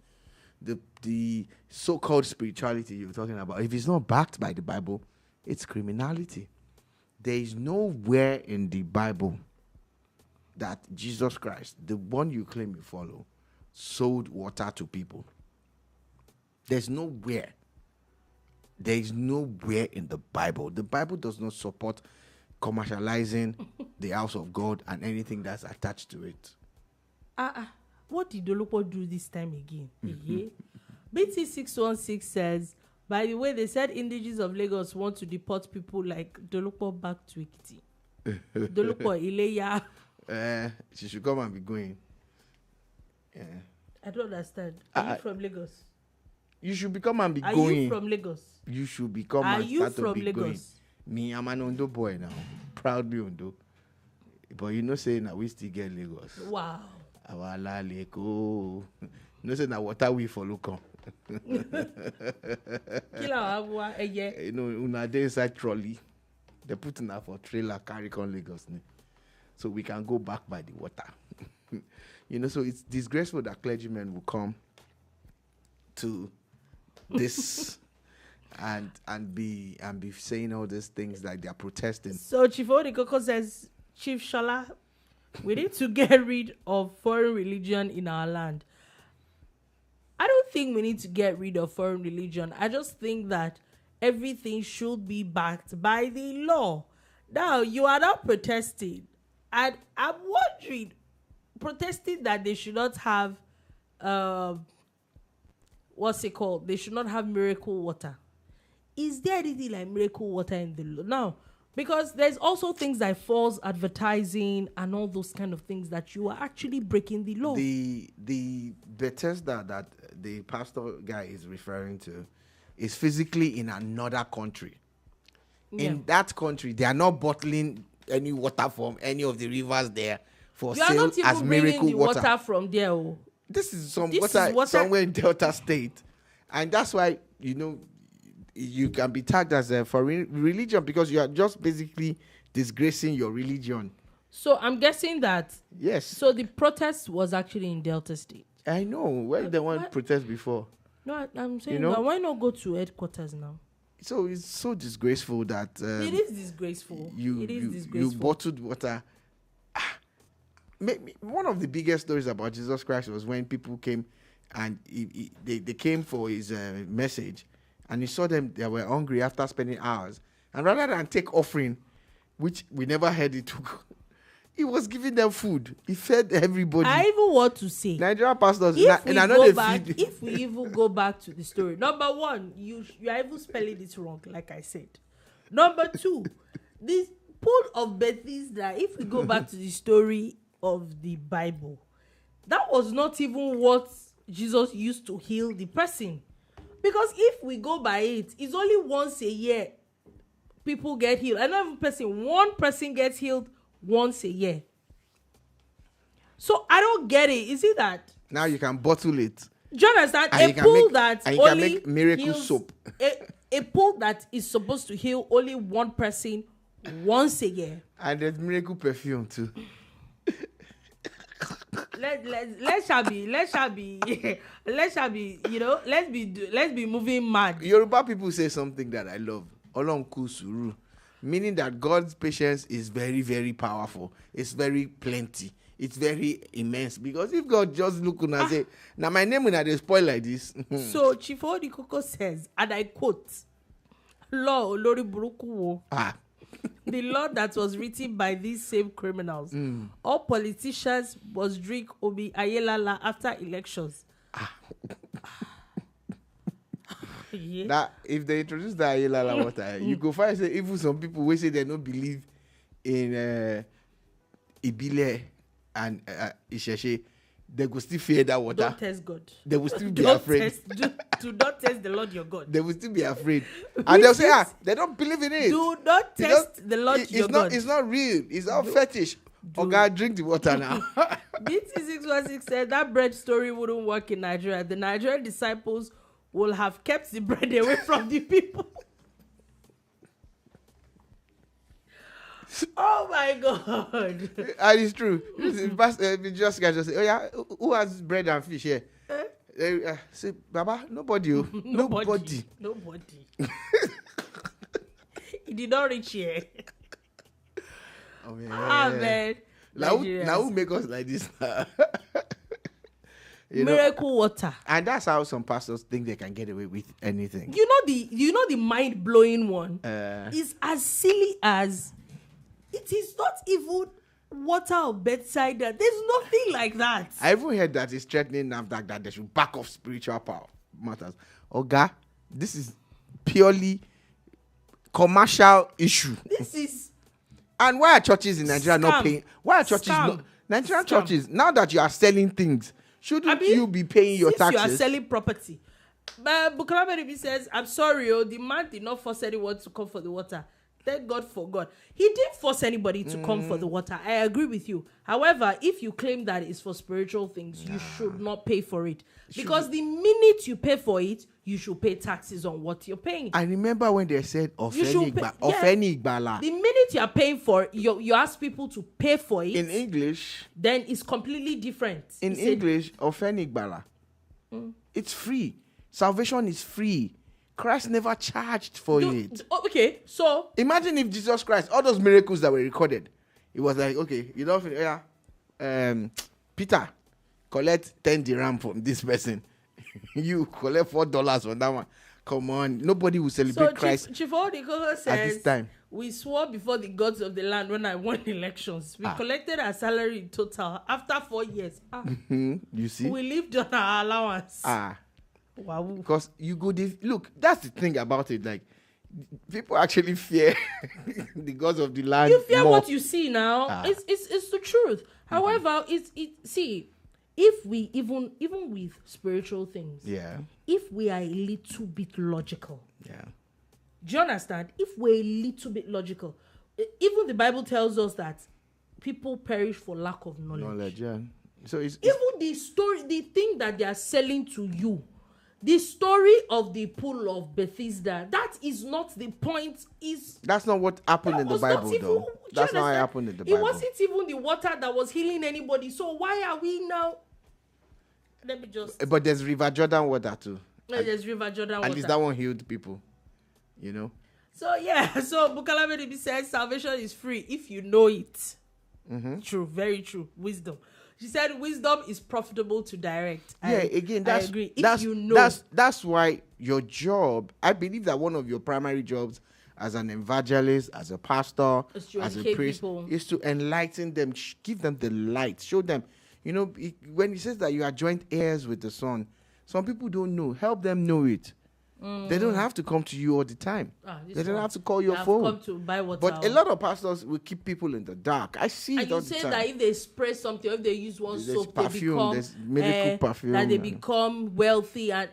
The so-called spirituality you're talking about, if it's not backed by the Bible, it's criminality. There is nowhere in the Bible that Jesus Christ, the one you claim you follow, sold water to people. There's nowhere. There is nowhere in the Bible. The Bible does not support commercializing the house of God and anything that's attached to it. What did Dolupo do this time again? BT 616 says, by the way, they said indigenous of Lagos want to deport people like Dolupo back to Ekiti. Dolupo Ileya. She should come and be going. Yeah. I don't understand. Are you from Lagos? You should become and be Are going. Are you from Lagos? You should become Are and you start from to be Lagos? Going. Me, I'm an Ondo boy now. Proudly Ondo. But you know saying that we still get Lagos. Wow. Awala Leko. No say na water we follow come. Kila una dey inside trolley. They put in for trailer carry on Lagos. so we can go back by the water. So it's disgraceful that clergymen will come to this and be saying all these things like they are protesting. So Chief Odikoko says, Chief Shola, we need to get rid of foreign religion in our land. I don't think we need to get rid of foreign religion. I just think that everything should be backed by the law. Now, you are not protesting. And I'm wondering, protesting that they should not have, what's it called? They should not have miracle water. Is there anything like miracle water in the law? Now, because there's also things like false advertising and all those kind of things that you are actually breaking the law. The Bethesda that the pastor guy is referring to is physically in another country. Yeah. In that country, they are not bottling any water from any of the rivers there for You are sale not even as miracle bringing the water. water from there. Oh. This is some This water, is water somewhere in Delta State, and that's why you can be tagged as a foreign religion because you are just basically disgracing your religion. So I'm guessing that. Yes. So the protest was actually in Delta State. I know. Where they want protest before? No, I'm saying that why not go to headquarters now? So it's so disgraceful that it is disgraceful. It is disgraceful. You bottled water. One of the biggest stories about Jesus Christ was when people came and they came for his message, and he saw them, they were hungry after spending hours, and rather than take offering, which we never heard he took, he was giving them food. He fed everybody. I even want to say, Nigerian pastors, if we even go back to the story, number one, you are even spelling it wrong, like I said. Number two, this pool of Bethesda, if we go back to the story of the Bible, that was not even what Jesus used to heal the person. Because if we go by it, it's only once a year people get healed. Another person, one person gets healed once a year. So I don't get it. Is it that now you can bottle it? Do you understand? A pool that only make miracle heals, soap. A pool that is supposed to heal only one person once a year. And there's miracle perfume too. Let's be moving mad. Yoruba people say something that I love. Olonku suru. Meaning that God's patience is very, very powerful. It's very plenty. It's very immense. Because if God just look and say, now my name will not spoil like this. So Chief Odikoko says, and I quote, Law Olori Buruku. The law that was written by these same criminals. All politicians must drink Obi Ayelala after elections. Yeah. That if they introduce the Ayelala water, you go find say even some people will say they don't believe in Ibile and Isheshe, they will still fear that water. Don't test God. They will still be afraid. Do not test the Lord your God. They will still be afraid. And they'll say, they don't believe in it. Do not test the Lord your God. It's not real. It's all fetish. Okay, drink the water now. BT616 said that bread story wouldn't work in Nigeria. The Nigerian disciples will have kept the bread away from the people. Oh my God. And it's true. Just guys just say, oh yeah, who has bread and fish here? Say, Baba, nobody. Nobody. He did not reach here. Oh man. Man. Now who make us like this? Miracle water. And that's how some pastors think they can get away with anything. You know the mind-blowing one is as silly as it is not even water or bedside. There's nothing like that. I even heard that it's threatening NAFDAC that they should back off spiritual power matters. Oga, this is purely commercial issue. This is. And why are churches in Nigeria not paying? Why are churches not? Nigerian churches, now that you are selling things, shouldn't you be paying your taxes? You are selling property. But Bukola Beribi says, I'm sorry, the man did not force anyone to come for the water. Thank God for God. He didn't force anybody to come for the water. I agree with you. However, if you claim that it's for spiritual things, you should not pay for it. Because the minute you pay for it, you should pay taxes on what you're paying. I remember when they said Ofeni Igbala. The minute you're paying for it, you ask people to pay for it. In English, then it's completely different. In English, Ofeni Igbala. It's free. Salvation is free. Christ never charged for it. Okay, so imagine if Jesus Christ, all those miracles that were recorded, it was like, okay, you don't Peter, collect 10 dirham from this person. You collect $4 from that one. Come on, nobody will celebrate Christ. Chief Odikoko says, at this time, we swore before the gods of the land when I won elections. We collected our salary in total after 4 years. You see, we lived on our allowance. Wow. Because you go look, that's the thing about it. Like, people actually fear the gods of the land. You fear more. what you see now. It's the truth. However, see, if we even with spiritual things, if we are a little bit logical, do you understand? If we're a little bit logical, even the Bible tells us that people perish for lack of knowledge. So it's even the story, the thing that they are selling to you. The story of the pool of Bethesda, that is not the point. That's not what happened in the Bible, though. That's not what happened in the Bible. It wasn't even the water that was healing anybody. So why are we now? Let me just. But there's River Jordan water too. There's River Jordan water. At least that one healed people. You know. So Bukola Medibi says salvation is free if you know it. True, very true. Wisdom. She said wisdom is profitable to direct. I agree. If you know. That's why your job, I believe that one of your primary jobs as an evangelist, as a pastor, as a priest, is to enlighten them, give them the light, show them. You know, when he says that you are joint heirs with the Son, some people don't know. Help them know it. They don't have to come to you all the time. They don't have to call your phone. Come to buy water. But a lot of pastors will keep people in the dark. I see it all the time. And you say that if they spray something, if they use one soap, perfume, they there's miracle perfume. That they become wealthy. And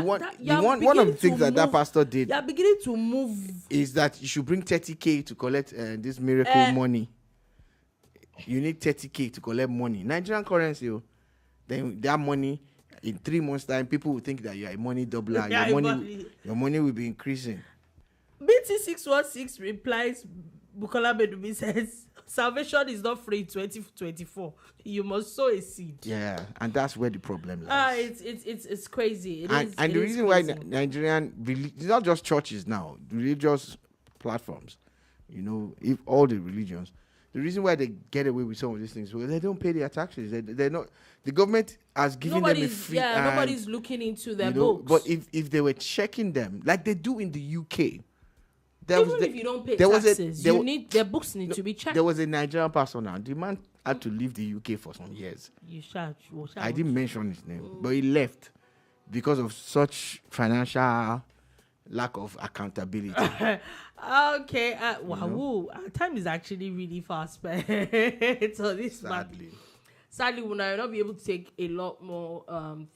one of the things that pastor did. You're beginning to move. Is that you should bring 30K to collect this miracle money. You need 30K to collect money. Nigerian currency, then that money... In 3 months' time, people will think that you are a money doubler. Your money will be increasing. BT616 replies, Bukola Medibi says, salvation is not free in 2024. You must sow a seed. Yeah, and that's where the problem lies. It's crazy. And the reason why Nigerian, it's not just churches now, religious platforms, you know, if all the religions, the reason why they get away with some of these things is because they don't pay their taxes. They're not. The government has given them a free. Nobody's looking into their books. But if they were checking them like they do in the UK, if you don't pay taxes, their books need to be checked. There was a Nigerian person now. The man had to leave the UK for some years. I didn't mention his name, but he left because of such financial lack of accountability. Okay. Wow. Our time is actually really fast spent. So this sadly, we'll not be able to take a lot more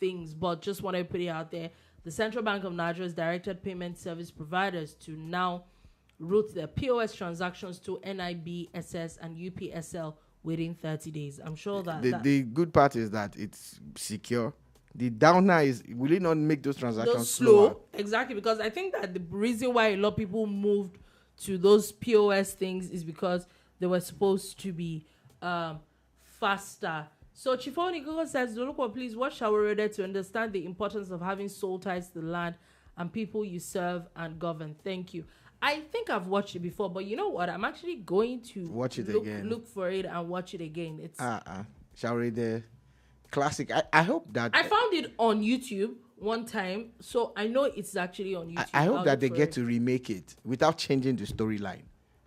things, but just want to put it out there. The Central Bank of Nigeria has directed payment service providers to now route their POS transactions to NIB, SS, and UPSL within 30 days. I'm sure that... The good part is that it's secure. The downer is, will it not make those transactions slower? Exactly, because I think that the reason why a lot of people moved to those POS things is because they were supposed to be faster. So Chifoni Gogo says, Dolupo, please, what shall we read to understand the importance of having soul ties to the land and people you serve and govern? Thank you. I think I've watched it before, but you know what? I'm actually going to watch it again. Look for it and watch it again. It's shall we read the classic? I hope that I found it on YouTube one time, so I know it's actually on YouTube. I hope that they get to remake it without changing the storyline.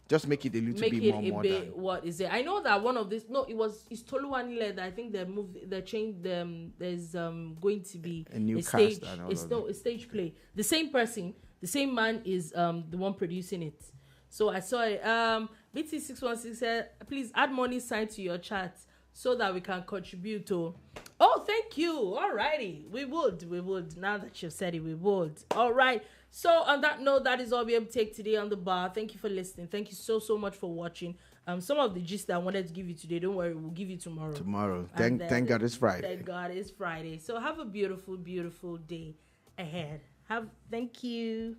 Just make it a little bit more modern. What is it? I know that one of this. No, it's Toluwanile that I think they changed them. There's going to be a new stage. Cast A stage play. The same person, the same man is the one producing it. So I saw it. BT616 said, please add money sign to your chat so that we can contribute to. Oh, thank you. Alrighty, we would. Now that you've said it, we would. All right. So on that note, that is all we have to take today on the bar. Thank you for listening. Thank you so much for watching. Some of the gist that I wanted to give you today, don't worry, we'll give you tomorrow. Thank God it's Friday. Thank God it's Friday. So have a beautiful, beautiful day ahead. Thank you.